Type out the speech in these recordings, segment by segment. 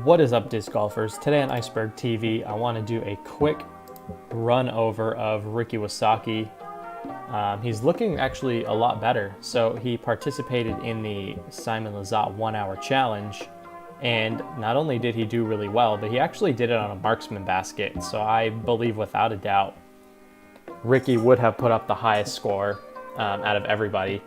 What is up, disc golfers? Today on Iceberg TV, I want to do a quick run over of Ricky Wysocki. He's looking actually a lot better. So he participated in the Simon Lizotte 1 hour challenge, and not only did he do really well, but he actually did it on a marksman basket. So I believe without a doubt, Ricky would have put up the highest score out of everybody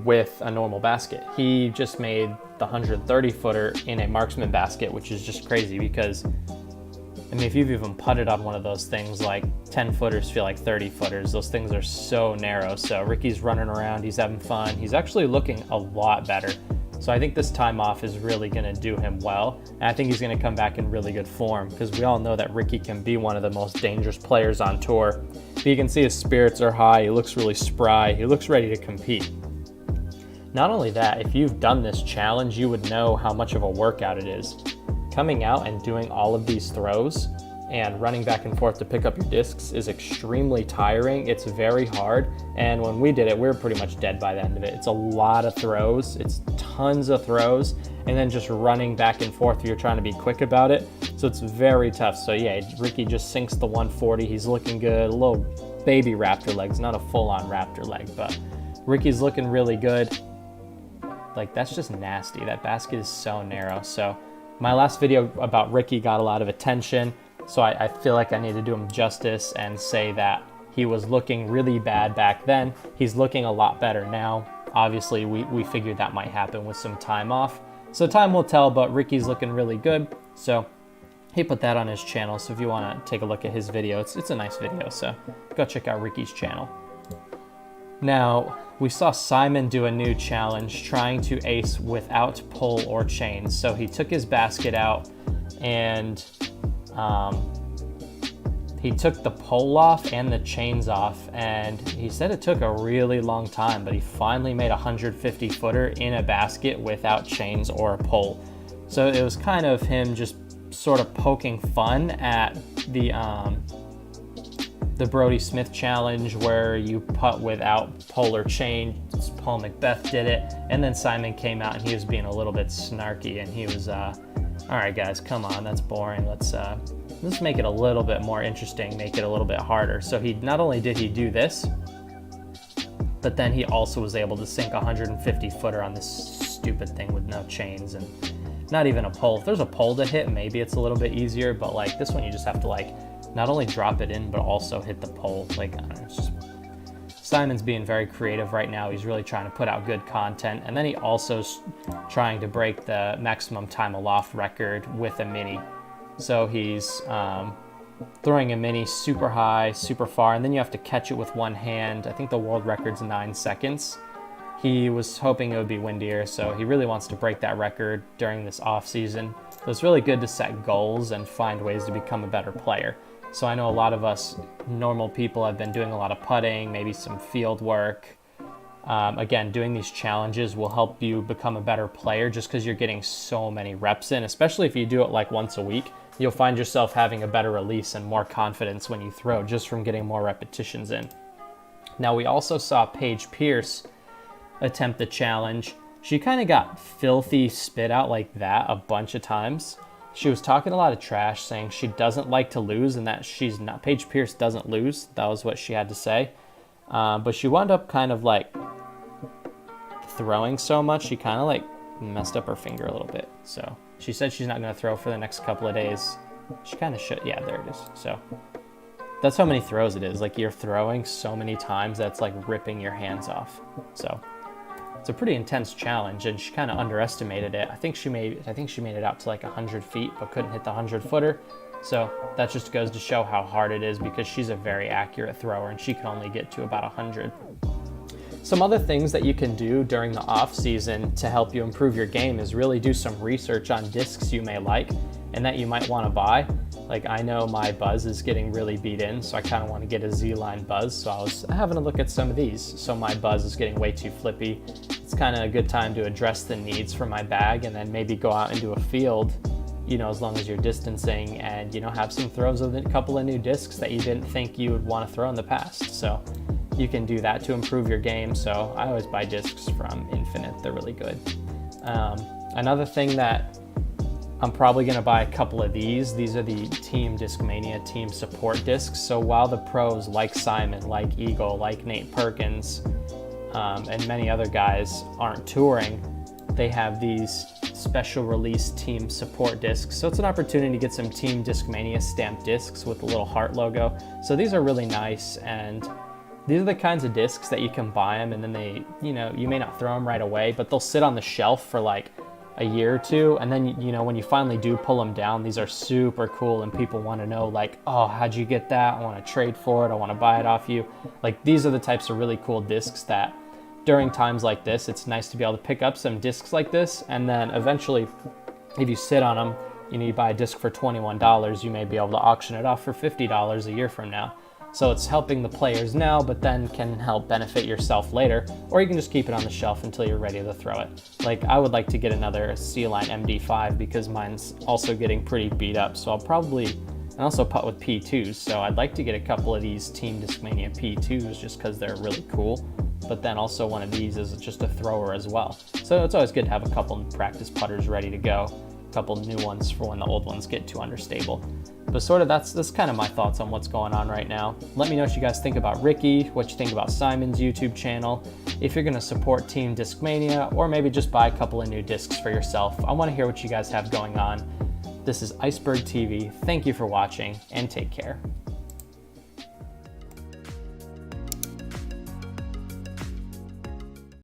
with a normal basket. He just made the 130 footer in a marksman basket, which is just crazy because, I mean, if you've even putted on one of those things, like 10 footers feel like 30 footers. Those things are so narrow. So Ricky's running around, he's having fun. He's actually looking a lot better. So I think this time off is really going to do him well. And I think he's going to come back in really good form because we all know that Ricky can be one of the most dangerous players on tour. But you can see his spirits are high. He looks really spry. He looks ready to compete. Not only that, if you've done this challenge, you would know how much of a workout it is. Coming out and doing all of these throws and running back and forth to pick up your discs is extremely tiring. It's very hard. And when we did it, we were pretty much dead by the end of it. It's a lot of throws. It's tons of throws. And then just running back and forth if you're trying to be quick about it. So it's very tough. So yeah, Ricky just sinks the 140. He's looking good. A little baby raptor legs, not a full-on raptor leg, but Ricky's looking really good. Like, that's just nasty. That basket is so narrow. So my last video about Ricky got a lot of attention. So I feel like I need to do him justice and say that he was looking really bad back then. He's looking a lot better now. Obviously, we figured that might happen with some time off. So time will tell, but Ricky's looking really good. So he put that on his channel. So if you want to take a look at his video, it's a nice video. So go check out Ricky's channel. Now, we saw Simon do a new challenge trying to ace without pole or chains. So he took his basket out and he took the pole off and the chains off, and he said it took a really long time, but he finally made a 150 footer in a basket without chains or a pole. So it was kind of him just sort of poking fun at the Brodie Smith challenge where you putt without pole or chain. Paul Macbeth did it, and then Simon came out and he was being a little bit snarky, and he was all right guys, come on, that's boring, let's make it a little bit more interesting, make it a little bit harder. So he not only did he do this, but then he also was able to sink a 150 footer on this stupid thing with no chains and not even a pole. If there's a pole to hit, maybe it's a little bit easier, but like this one you just have to like not only drop it in, but also hit the pole. Like, I don't know, it's just, Simon's being very creative right now. He's really trying to put out good content. And then he also's trying to break the maximum time aloft record with a mini. So he's throwing a mini super high, super far, and then you have to catch it with one hand. I think the world record's 9 seconds. He was hoping it would be windier, so he really wants to break that record during this off season. So it's really good to set goals and find ways to become a better player. So I know a lot of us normal people have been doing a lot of putting, maybe some field work. Again, doing these challenges will help you become a better player just because you're getting so many reps in, especially if you do it like once a week. You'll find yourself having a better release and more confidence when you throw just from getting more repetitions in. Now, we also saw Paige Pierce attempt the challenge. She kind of got filthy spit out like that a bunch of times. She was talking a lot of trash, saying she doesn't like to lose and that she's not, Paige Pierce doesn't lose. That was what she had to say. But she wound up kind of like throwing so much, she kind of like messed up her finger a little bit. So she said she's not going to throw for the next couple of days. She kind of should. Yeah, there it is. So that's how many throws it is. Like, you're throwing so many times that's like ripping your hands off. So it's a pretty intense challenge, and she kind of underestimated it. I think she made it out to like 100 feet, but couldn't hit the 100 footer. So that just goes to show how hard it is because she's a very accurate thrower and she can only get to about 100. Some other things that you can do during the off season to help you improve your game is really do some research on discs you may like and that you might want to buy. Like, I know my buzz is getting really beat in, so I kind of want to get a Z-line buzz. So I was having a look at some of these. So my buzz is getting way too flippy. It's kind of a good time to address the needs for my bag and then maybe go out into a field, you know, as long as you're distancing and, you know, have some throws with a couple of new discs that you didn't think you would want to throw in the past. So you can do that to improve your game. So I always buy discs from Infinite. They're really good. Another thing that I'm probably going to buy a couple of these. These are the Team Discmania Team Support discs. So while the pros like Simon, like Eagle, like Nate Perkins, and many other guys aren't touring, they have these special release team support discs. So it's an opportunity to get some Team Discmania stamped discs with the little heart logo. So these are really nice, and these are the kinds of discs that you can buy them and then they, you know, you may not throw them right away, but they'll sit on the shelf for like a year or two, and then, you know, when you finally do pull them down, these are super cool and people want to know like, oh, how'd you get that? I want to trade for it. I want to buy it off you. Like, these are the types of really cool discs that during times like this, it's nice to be able to pick up some discs like this, and then eventually if you sit on them, you know, you buy a disc for $21, you may be able to auction it off for $50 a year from now. So it's helping the players now, but then can help benefit yourself later, or you can just keep it on the shelf until you're ready to throw it. Like, I would like to get another C-Line MD5 because mine's also getting pretty beat up. So I'll probably, and also putt with P2s. So I'd like to get a couple of these Team Discmania P2s just because they're really cool. But then also one of these is just a thrower as well. So it's always good to have a couple practice putters ready to go. A couple new ones for when the old ones get too understable. But sort of that's kind of my thoughts on what's going on right now. Let me know what you guys think about Ricky, what you think about Simon's YouTube channel, if you're going to support Team Discmania, or maybe just buy a couple of new discs for yourself. I want to hear what you guys have going on. This is Iceberg TV. Thank you for watching, and take care.